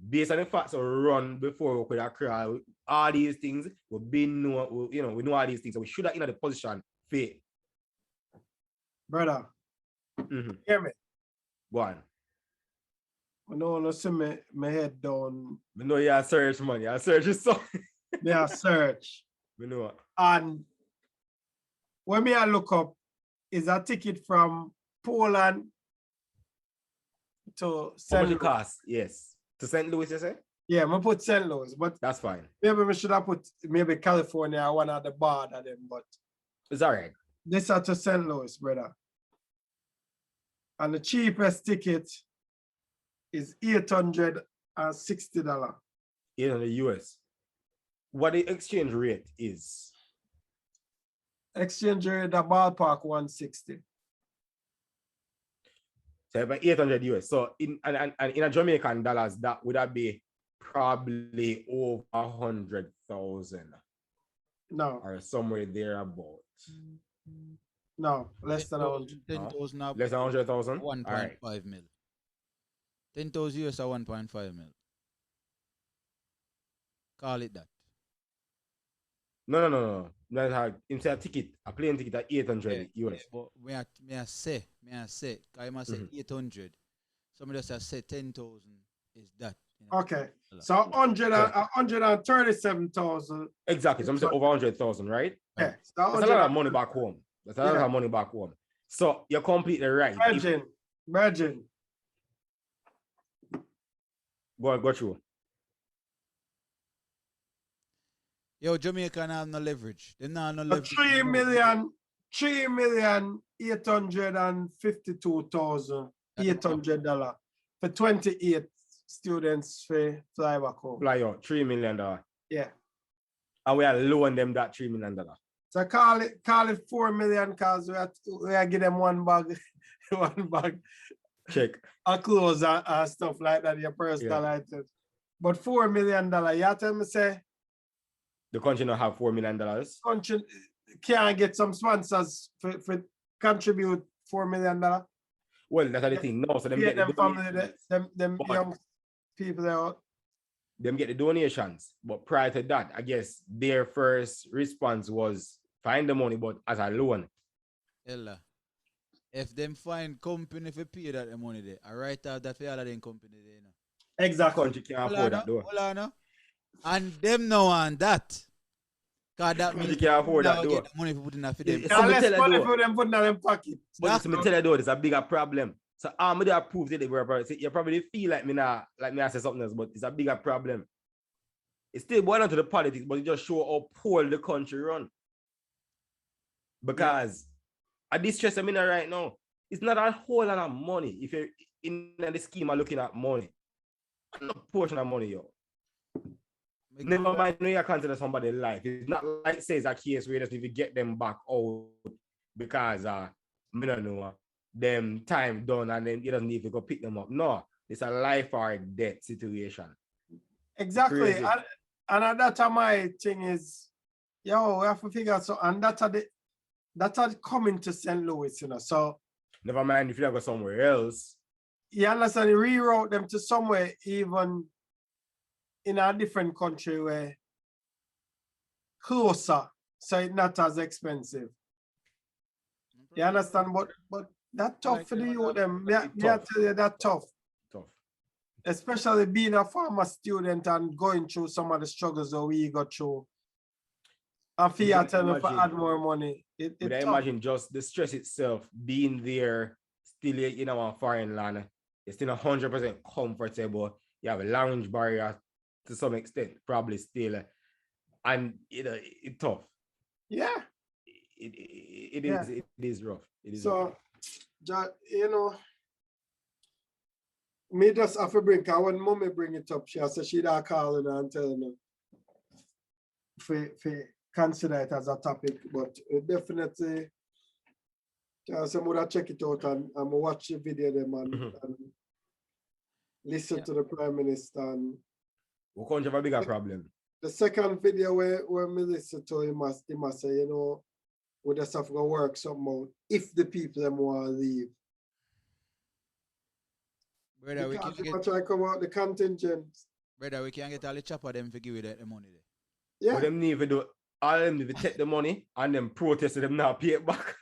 based on the facts of run before we could have cried, all these things we've been know, we know all these things. So we should have in the position fit. Brother, hear me. Go on. I know see my head down. I know you search money. You search so. Me a search. We know. And when me I look up is a ticket from Poland to St. Louis. Cost? Yes. To St. Louis, you say? Yeah, I put St. Louis, but that's fine. Maybe we should have put maybe California or one at the border then, but it's all right. This are to St. Louis, brother. And the cheapest ticket is $860. $800 US. What the exchange rate is? Exchange rate, the ballpark 160. So about 800 US. So in a Jamaican dollars, that would that be probably over 100,000. No. Or somewhere thereabout. No, less than 100. 10,000. Less than 100,000? 1.5 mil. 10,000 US or 1.5 mil. Call it that. No. It's a ticket, a plane ticket at 800 US. Yeah, but may I say, I must say 800. Somebody just say 10,000 is that. You know? Okay. So 137,000. Exactly. So I'm saying over 100,000, right? Yeah. That's a lot of money back home. That's a lot of money back home. So you're completely right. Imagine. Go through. Yo, Jamaica have no leverage. They not no leverage. 3,852,800 for 28 students for fly back home. Fly out, $3 million. Yeah. And we are loaning them that $3 million. So call it 4 million because we are give them one bag, check. Clothes and stuff like that, your personal items. But $4 million, you tell me say the country don't have $4 million. Country can't get some sponsors for contribute $4 million. Well, that's the thing. No, so them get them family, them young people there. Them get the donations, but prior to that, I guess their first response was find the money, but as a loan. Ella, if them find company for pay that the money there, I write out that for all of them company there, you know. Exactly. Country can't afford that though. Hold on. And them no want that. Cause that means you can't afford that though. Get the money for putting that for them. Less money for them putting that in pocket. But let me tell you though, there's a bigger problem. So I'm gonna prove that you probably feel like me I say something else, but it's a bigger problem. It's still boiling down to the politics, but it just show how poor the country run. Because at this stress I'm in right now, it's not a whole lot of money. If you're in the scheme of looking at money, no portion of money, yo. Never mind, no, you consider somebody's life. It's not like it says a case where you just need to get them back out because I don't know them time done and then you don't need to go pick them up. No, it's a life or death situation. Exactly. And at that time my thing is, we have to figure out so and that's coming to St. Louis, you know. So never mind if you go somewhere else. You understand, reroute them to somewhere even in a different country where closer, so it's not as expensive. You understand? But that's tough for the youth. I tell you, that's tough. Especially being a former student and going through some of the struggles that we got through. And for you tell me to add more money. I imagine just the stress itself, being there, still in our foreign land, it's still 100% comfortable. You have a lounge barrier to some extent, probably still, and it's tough. Yeah, it is rough. It is so, rough. Me just have to bring. Cause when mommy bring it up, she said she'd calling her and telling me for consider it as a topic, but definitely. So I'm gonna check it out and I'm gonna watch the video them and listen to the Prime Minister and We can't have a bigger problem. The second video where me listen to him must say, you know, we just have to work something out if the people them want to leave. Brother, Because if I try to come out the contingent. Brother, we can't get all the chopper them to give you the money there. Yeah. But them need to do all them need to take the money and then protest them not pay it back.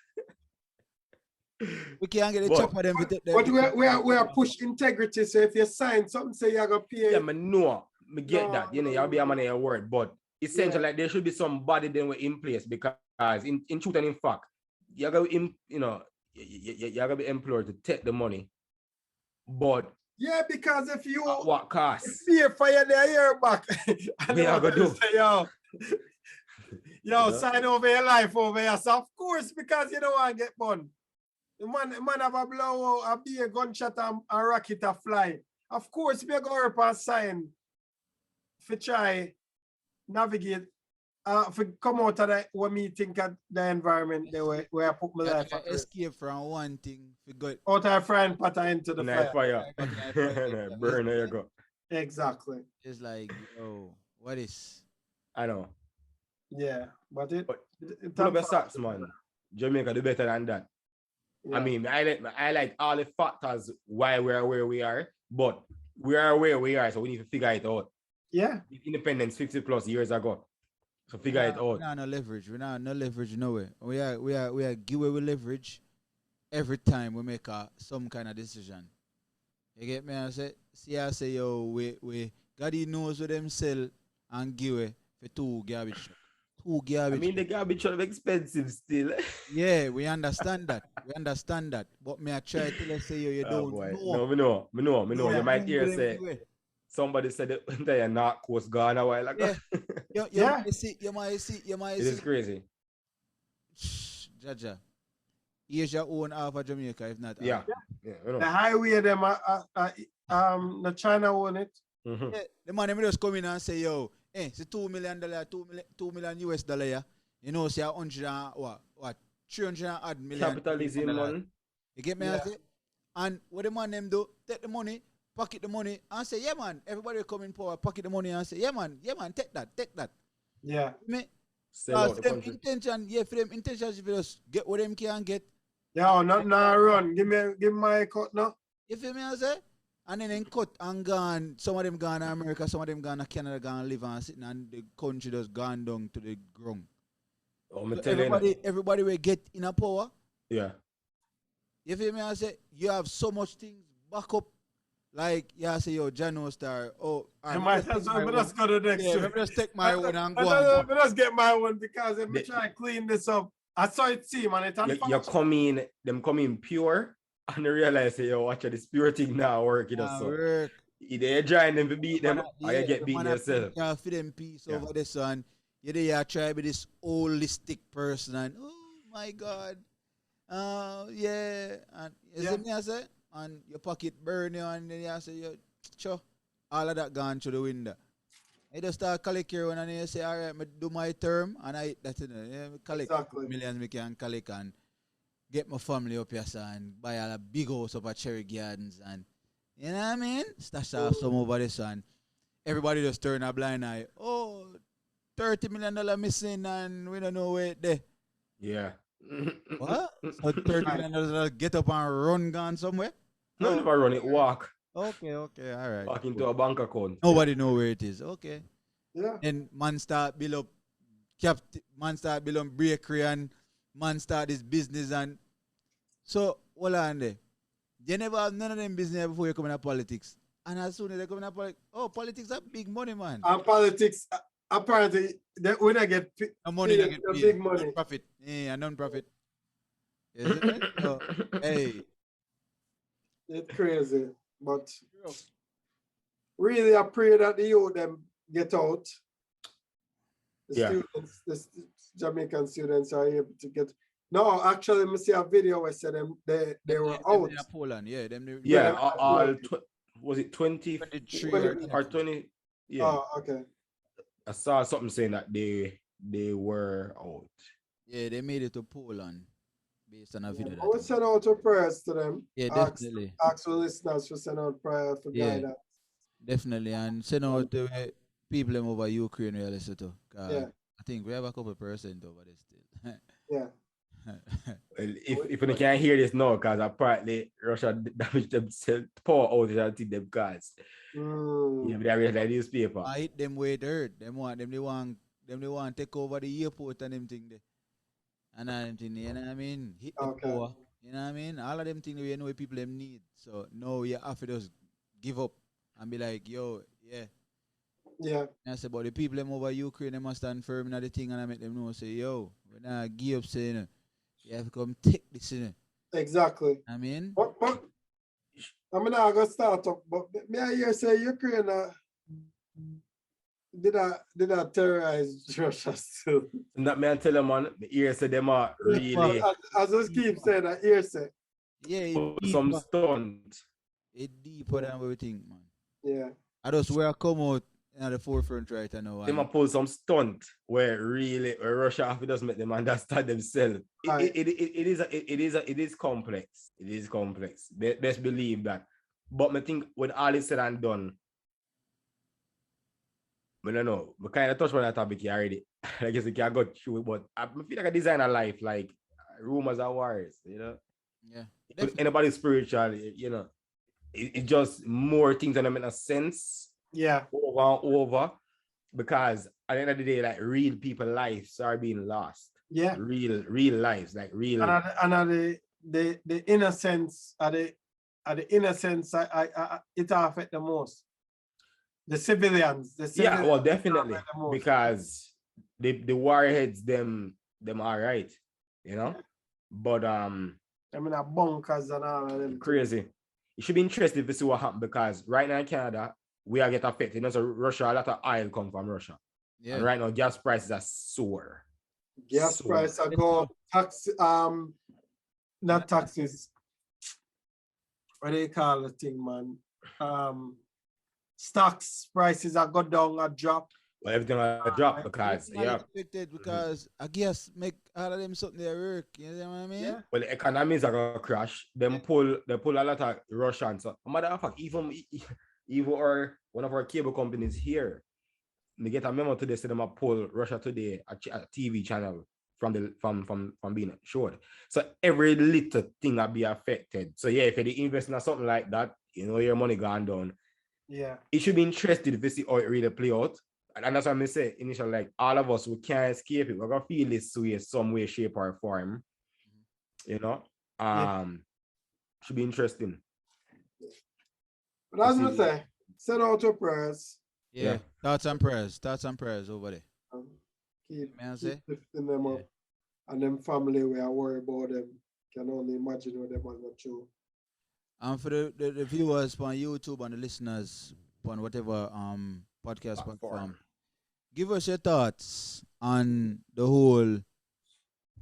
We can't get the chopper them to take the But we are push integrity. So if you sign something, say you're gonna pay. Yeah, me get that. You know, you'll be a man of your word. But essentially, like there should be somebody then in place because in truth and in fact, you're gonna you're gonna be employed to take the money. But yeah, because if you at what cost? Fear fire their year back. We are gonna do. Say, yo, sign over your life over here. So of course, because you don't want to get burned. The man have a blow, a be a gunshot and a rocket a fly. Of course, we go up and sign for try navigate for come out of that what me think of the environment where I put my life at escape from one thing for good. Out of frying patter into the fire. Burn, there you go. Exactly. It's like, oh, what is? I know. Yeah, but it pull up your socks, man. Jamaica do better than that. Yeah. I mean, I like all the factors why we are where we are, but we are where we are, so we need to figure it out. Yeah. Independence 50 plus years ago. So figure it out. We're not no leverage. We're not no leverage nowhere. We are give away leverage every time we make some kind of decision. You get me? I say, yo, we God knows what them sell and give away for 2 garbage. 2 garbage. I mean, the garbage are expensive still. Yeah, we understand that. But me I try to let's say you don't know. Me know. You might hear say somebody said the entire North Coast gone a while ago. Yeah. You might see. It is crazy. Jaja. Asia own half of Jamaica, if not. Yeah. The highway them the China own it. Mm-hmm. Yeah, the man them just come in and say, yo, it's $2 million, $2 million US dollar, yeah. You know, say 100 and what 300 odd million. Capitalism, man. You get me? And what the man them do, take the money, pocket the money, and say, yeah, man, everybody come in power, pocket the money and say, yeah, man, take that. Yeah. Sell out the them country. For them intentions, if you just get what them can get. Yeah, not run. Give me my cut now. You feel me? I say? And then cut and gone. Some of them gone to America, some of them gone to Canada, gone live and sitting, and the country just gone down to the ground. Oh, so everybody will get in a power. Yeah. You feel me? I say you have so much things back up. Like I say, yo, Jano Star. Oh, I might as well just go to the next one. Just take my one and go on. Let's get my one because if we try to clean this up, I saw it see, man. You're coming pure. And I realize, yo, watch the spirit thing now working. So either you join them to beat them or you get beaten yourself. You for them peace over this one. You try to be this holistic person and oh my God. Yeah. And you see me I say? And your pocket burn you and then you say, yo, all of that gone through the window. I just start collect your one and you say, all right, I do my term and I that's it. Collect millions I can collect and get my family up here and buy a big house up at Cherry Gardens and you know what I mean? Stash off some over this and everybody just turn a blind eye. Oh, $30 million missing and we don't know where it's there. Yeah. What? So $30 million get up and run gone somewhere? No, never run it, walk. Okay, all right. Walk into a bank account. Nobody know where it is. Okay. Yeah. And man start build up bakery and man start this business and so hold on there. You never have none of them business before you come into politics. And as soon as they come into politics, politics are big money, man. And politics apparently when I get money they get big money. Non-profit. Yeah, non-profit. Isn't it? So, hey. It's crazy. But really I pray that the youth them get out. The students, the Jamaican students are able to get. No, actually, I see a video where said they were out. In Poland, yeah. Was it 20 or 20? Yeah. Oh, okay. I saw something saying that they were out. Yeah, they made it to Poland based on a video. I will send out your prayers to them. Yeah, definitely. Ask the listeners to send out prayers for guidance. Definitely, and send out people them over Ukraine we listen to. Yeah. I think we have a couple percent over there still. Yeah. Well, if you can't hear this now, because apparently Russia damaged themselves, power outage and thing them cause. Mm. Yeah, but I read the newspaper. I hit them where it hurt. They want take over the airport and them thing there. And them thing, you know what I mean? Hit the Okay. power. You know what I mean? All of them things we know people them need. So no, you have to just give up and be like, yo, yeah. Yeah. And I say, but the people them over Ukraine, they must stand firm in the thing and I make them know, say, yo, when I give up saying, you have to come take this, you know. Exactly. I mean, But I mean, I got start up. But may I hear say Ukraine did I terrorize Russia still? Not me and tell them, man, the ears say them are really As I keep saying, I hear say. yeah, some stunt. It's deeper than what we think, man. Yeah. I just where I come out at the forefront right now. Them a pull some stunt where Russia have to just make them understand themselves. Right. It is complex. It is complex. Best believe that. But I think when all is said and done, I don't know. We kind of touched on that topic here already. I guess we can go through it, but I feel like a designer life, like rumors are wars, you know. Yeah. Anybody spiritual, you know, it's just more things that make no sense. Yeah. Over and over, because at the end of the day, like real people lives are being lost. Yeah. Real lives, like real. And the innocence, the innocence, it affect the most. The civilians. Yeah, well, definitely, because the warheads them all right, you know. But I mean, bunkers and all of them. crazy. It should be interesting to see what happens, because right now in Canada we are getting affected. You know, so Russia, a lot of oil come from Russia. Yeah. And right now gas prices are soar. Gas prices are go tax not taxes. What do you call the thing, man? Stocks prices are go down or drop. Well, everything will drop because because I guess make all of them something they work. You know what I mean? Yeah. Well, the economies are gonna crash. They pull a lot of Russians. So, matter of fact, even one of our cable companies here, they get a memo today say them pull Russia Today, a TV channel from being showed. So every little thing will be affected. So yeah, if you invest in something like that, you know your money gone down. Yeah. It should be interesting to see how it really play out. And that's what I say initially, like all of us, we can't escape it. We're gonna feel this way, some way, shape, or form. You know? Should be interesting. But as I say, send out your prayers. Yeah. Thoughts and prayers over there. Keep lifting them up. And them family, we are worried about them. Can only imagine what them are going through. And for the viewers on YouTube and the listeners on whatever podcast platform, give us your thoughts on the whole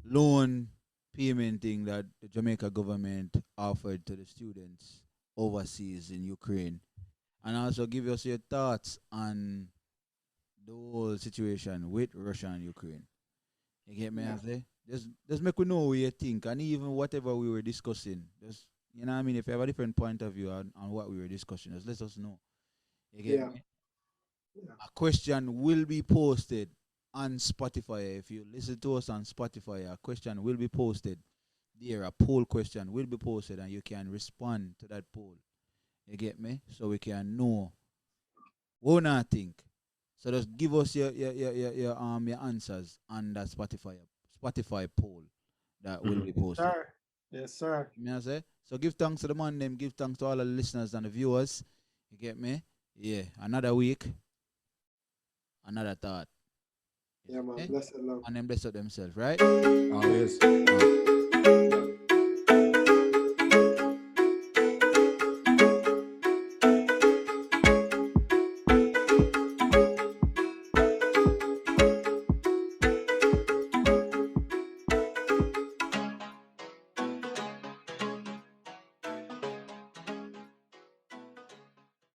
loan payment thing that the Jamaica government offered to the students overseas in Ukraine. And also give us your thoughts on the whole situation with Russia and Ukraine. You get me? I say? Just make we know what you think, and even whatever we were discussing. Just, you know what I mean? If you have a different point of view on what we were discussing, just let us know. You get me? Yeah. A question will be posted on Spotify. If you listen to us on Spotify, a question will be posted there. A poll question will be posted, and you can respond to that poll. You get me? So we can know what I think. So just give us your answers on that Spotify poll that will be posted. Sir. Yes, sir. You know what I say? So give thanks to the man them, give thanks to all the listeners and the viewers. You get me? Yeah. Another week. Another thought. Yeah, man. Bless the love. And them bless up themselves, right? Oh, yes.